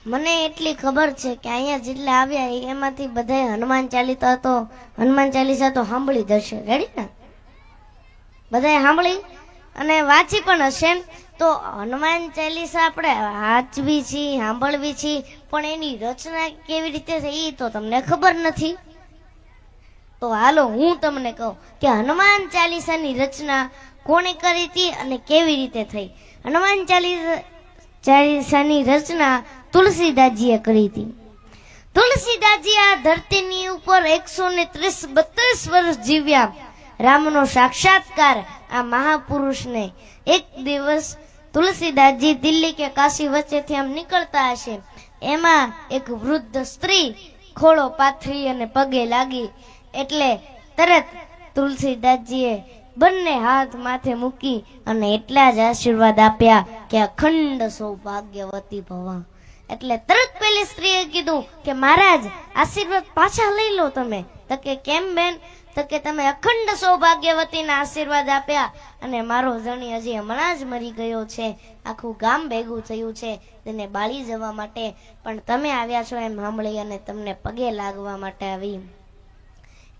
મને એટલી ખબર છે કે અહીંયા જેટલા આવ્યા એમાંથી બધાય હનુમાન ચાલીસા તો સાંભળી જ હશે. રેડી ને? બધાય સાંભળી અને વાંચી પણ હશે ને? તો હનુમાન ચાલીસા આપણે વાંચવી છીએ, સાંભળવી છીએ, પણ એની રચના કેવી રીતે થઈ એ તો તમને ખબર નથી. તો હાલો હું તમને કહું કે હનુમાન ચાલીસાની રચના કોણે કરી હતી અને કેવી રીતે થઈ. હનુમાન ચાલીસાની રચના તુલસીદાસજીએ કરી હતી. તુલસીદાસજી આ ધરતીની ઉપર 132 વર્ષ જીવ્યા. રામનો સાક્ષાત્કાર આ મહાપુરુષને એક દિવસ તુલસીદાસજી દિલ્હી કે કાશી વચ્ચેથી આમ નીકળતા હશે, એમાં એક વૃદ્ધ સ્ત્રી ખોળો પાથરી અને પગે લાગી. એટલે તરત તુલસીદાસજીએ બંને હાથ માથે મૂકી અને એટલા જ આશીર્વાદ આપ્યા કે અખંડ સૌભાગ્યવતી ભવા. એટલે તરત પેલી સ્ત્રીએ કીધું કે મહારાજ આશીર્વાદ પાછા લઈ લો તમે. તો કે કેમ બેન? તો કે તમે અખંડ સૌભાગ્યવતીના આશીર્વાદ આપ્યા અને મારો ધણી હજી હમણાં જ મરી ગયો છે, આખું ગામ ભેગું થયું છે તેને બાળી જવા માટે, પણ તમે આવ્યા છો એમ સાંભળી અને તમને પગે લાગવા માટે આવી.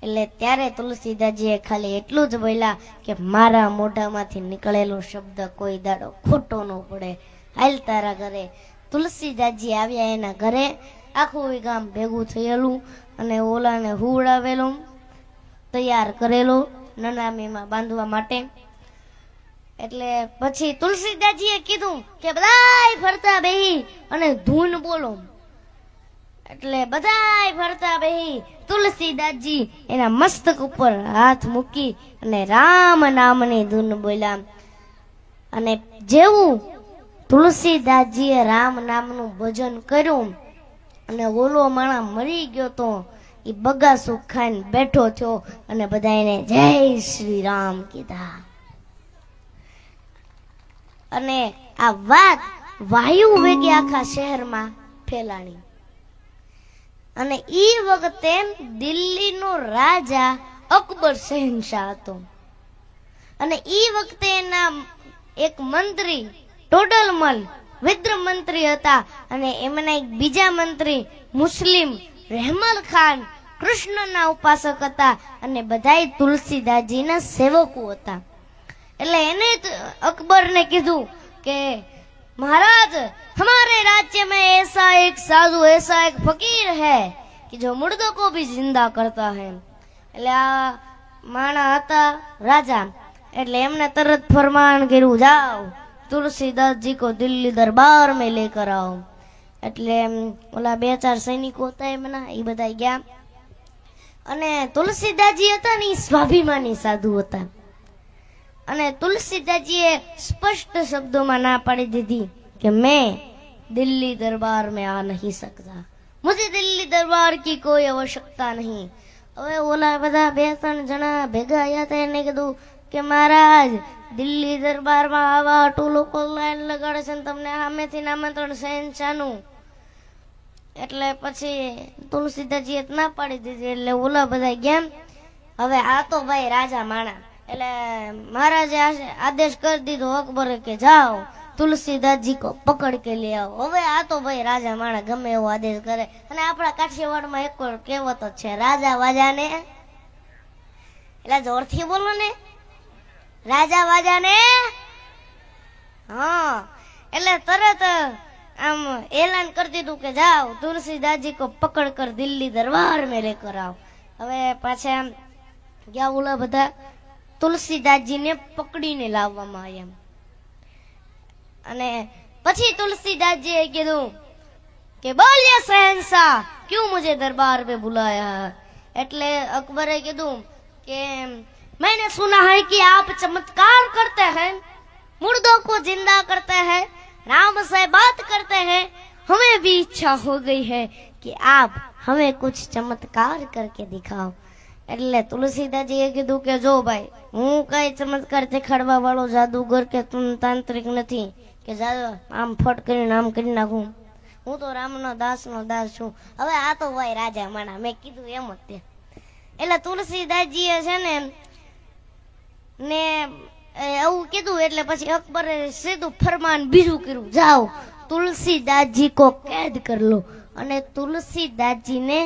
એટલે ત્યારે તુલસીદાસજીએ ખાલી એટલું જ બોલ્યા કે મારા મોઢામાંથી નીકળેલો શબ્દ કોઈ દાડો ખોટો ન પડે, હાલ તારા ઘરે. તુલસીદાસજી આવ્યા એના ઘરે, આખું ગામ ભેગું થયેલું અને ઓલાને હુવડાવેલું, તૈયાર કરેલો નનામીમાં બાંધવા માટે. એટલે પછી તુલસીદાસજીએ કીધું કે બધાય ફરતા બેહી અને ધૂન બોલો. એટલે બધાય ફરતા બેહી તુલસીદાસજી એના મસ્તક ઉપર હાથ મૂકી અને રામ નામની ધૂન બોલ્યા. અને જેવું તુલસીદાસજીએ રામ નામનું ભજન કર્યું અને ઓલો માણા મરી ગયો તો એ બગાસું ખાઈને બેઠો થયો અને બધાને જય શ્રી રામ કીધા. અને આ વાત વાયુ વેગે આખા શહેરમાં ફેલાણી. અને ઈ વખતે દિલ્હીનો રાજા અકબર શહેનશાહ હતો. અને ઈ વખતે એના એક મંત્રી ટોડરમલ વિદ્ર મંત્રી હતા અને એમના એક બીજા મંત્રી મુસ્લિમ રહેમલ ખાન કૃષ્ણના ઉપાસક હતા અને બધાય તુલસીદાસજીના સેવકો હતા. એટલે એને અકબરને કીધું કે महाराज हमारे राज्य में ऐसा एक साधु ऐसा एक फकीर है कि जो मुर्दों को भी जिंदा करता है. એટલે આ માણા હતા રાજા, એટલે એમને તરત ફરમાન કર્યું જાઓ तुलसीदास जी को दिल्ली दरबार में लेकर आओ. એટલે ઓલા બે ચાર સૈનિકો હતા એમના એ બધા ગયા. અને તુલસીદાસજી હતા ને સ્વાભિમાની સાધુ હતા અને તુલસીદાસજીએ સ્પષ્ટ શબ્દોમાં ના પાડી દીધી કે મેં દિલ્હી દરબાર में आ नहीं सकता, मुझे दिल्ली दरबार की कोई आवश्यकता नहीं. હવે ઓલા બધા બે ત્રણ જણા ભેગા આવ્યા હતા, એને કીધું કે મહારાજ દિલ્હી દરબારમાં આવા આટલું લોકો લાઈન લગાડે છે ને તમને સામેથી આમંત્રણ શહેનશાહનું. એટલે પછી તુલસીદાસજીએ ના પાડી દીધી. એટલે ઓલા બધા ગયા. હવે આ તો ભાઈ રાજા માણા, એટલે મહારાજે આદેશ કરી દીધો અકબરે કે જાઓ तुलसीदासजी को पकड़ के ले आओ. હવે આ તો ભાઈ રાજા માણા ગમે એવો આદેશ કરે. અને આપણા કાઠિયાવાડમાં એક કહેવત જ છે, રાજા વાજાને, એટલે જોરથી બોલો ને, રાજા વાજાને. હા, એટલે તરત આમ એલાન કરી દીધું કે જાઓ तुलसीदासजी को पकड़ कर दिल्ली दरबार में लेकर आओ. હવે પાછા ગયા ઓલા બધા તુલસીદાસજીને પકડીને લાવવામાં આવ્યા. અને પછી તુલસીદાસજીએ કીધું કે બોલિए शहंशाह क्यों मुझे दरबार में बुलाया. એટલે અકબરે કીધું કે मैंने सुना है कि आप चमत्कार करते हैं, मुर्दों को जिंदा करते हैं, राम से बात करते हैं. हमें भी इच्छा हो गई है कि आप हमें कुछ चमत्कार करके दिखाओ. એટલે તુલસીદાસજીએ કીધું કે જો ભાઈ હું કઈ ચમત્કાર દેખાડવા વાળો જાદુગર કે તાંત્રિક નથી કે આમ ફટ કરીને આમ કરી નાખું. હું તો રામનો દાસનો દાસ છું. હવે આ તો ભાઈ રાજા માણા, મેં કીધું એમ જ તે. એટલે તુલસીદાસજીએ છે ને એવું કીધું. એટલે પછી અકબરે સીધું ફરમાન બીજું કર્યું, જાઓ तुलसीदास जी को कैद कर लो અને તુલસીદાસજીને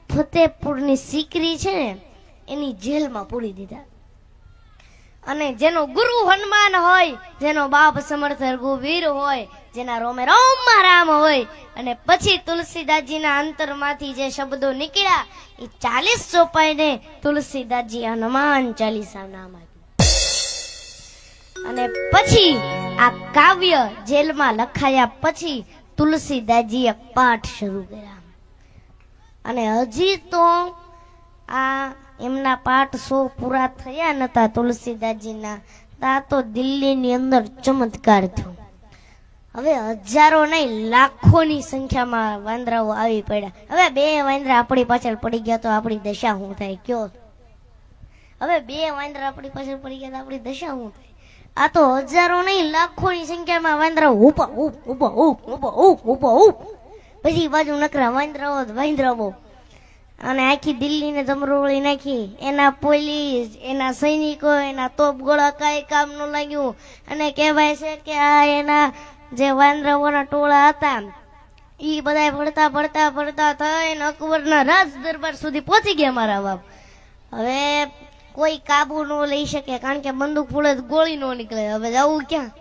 ફતેપુરની સિકરી છે ને એની જેલમાં પૂરી દીધા. અને જેનો ગુરુ હનુમાન હોય, જેનો બાપ સમર્થ રઘુવીર હોય, જેના રોમે રોમમાં રામ હોય, અને પછી તુલસીદાસજીના અંતરમાંથી જે શબ્દો નીકળ્યા એ 40 ચોપાઈને તુલસીદાસજી હનુમાન ચાલીસા નામ આપ્યું. અને પછી આ કાવ્ય જેલમાં લખાયા પછી તુલસીદાસજીએ પાઠ શરૂ કર્યા. અને હજી તો આ એમના પાઠ 100 પૂરા થયા નતા તુલસીદાસજીના, તા તો દિલ્હીની અંદર ચમત્કાર થયો. હવે હજારો નહીં લાખોની સંખ્યામાં વાંદરાઓ આવી પડ્યા. હવે 2 વાંદરા આપણી પાછળ પડી ગયા તો આપણી દશા શું થાય કયો? હવે 2 વાંદરા આપણી પાછળ પડી ગયા તો આપણી દશા શું થાય? આ તો હજારો નહીં લાખોની સંખ્યામાં વાંદરાઓ ઉભા પછી બાજુ નકરા વાંદરાઓ અને આખી દિલ્હીને ધમરોળી નાખી. એના પોલીસ, એના સૈનિકો, એના તોપ ગોળા કાંઈ કામ ન લાગ્યું. અને કહેવાય છે કે આ એના જે વાંદરાઓના ટોળા હતા એ બધા ભળતા થઈને અકબરના રાજ દરબાર સુધી પહોંચી ગયા મારા બાપ. હવે કોઈ કાબુ ન લઈ શકે કારણ કે બંદૂક ફૂલે ગોળી ન નીકળે. હવે જવું ક્યાં?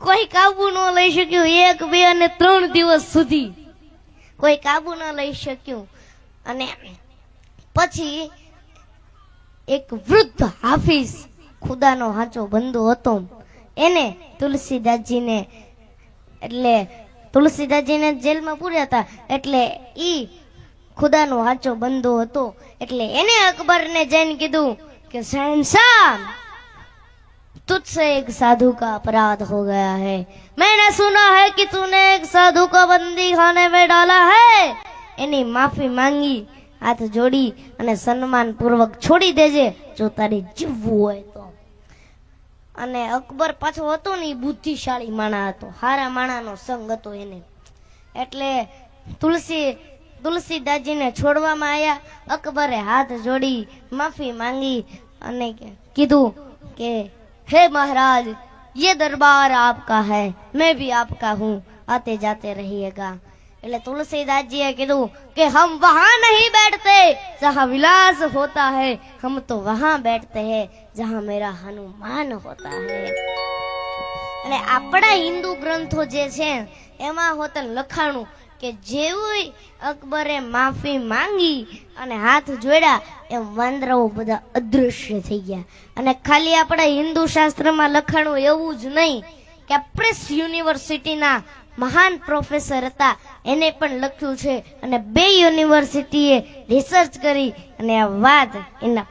કોઈ કાબુ ન લઈ શક્યું. 1, 2 અને 3 દિવસ સુધી કોઈ કાબુ ન લઈ શક્યું. અને પછી એક વૃદ્ધ હાફિઝ, ખુદાનો સાચો બંધુ હતો, એને તુલસીદાસજીને જેલમાં પૂર્યા હતા. એટલે ઈ ખુદાનો સાચો બંધુ હતો એટલે એને અકબરને જઈને કીધું કે શહેનશાહ, तुझसे एक साधु का अपराध हो गया है. मैंने सुना है कि तूने एक साधु को बंदी खाने में डाला है. एनी माफी मांगी, हाथ जोड़ी અને સન્માન પૂર્વક છોડી દેજે જો તારે જીવવું હોય તો. અને અકબર પાછો હતો ને બુદ્ધિશાળી માણા હતો, હારા માણાનો સંગ હતો એને. એટલે તુલસીદાસજીને છોડવામાં આવ્યા. અકબરે હાથ જોડી માફી માંગી અને કીધું કે हे महाराज, ये दरबार आपका है, मैं भी आपका हूँ, आते जाते रहिएगा. એટલે તુલસીદાસજીએ કીધું કે હમ વહાં નહીં બેઠતે જહાં વિલાસ હોતા है, हम तो वहां बैठते हैं जहां मेरा हनुमान होता है. અને આપણા હિન્દુ ગ્રંથો જે છે એમાં હોતન લખાણું કે જેવું અકબરે માફી માંગી અને હાથ જોડ્યા એમ વાંદરાઓ બધા અદૃશ્ય થઈ ગયા. અને ખાલી આપણા હિન્દુ શાસ્ત્રમાં લખાણું એવું જ નહીં, કેમ્બ્રિજ યુનિવર્સિટીના મહાન પ્રોફેસર હતા એને પણ લખ્યું છે. અને 2 યુનિવર્સિટીએ રિસર્ચ કરી અને આ વાત એના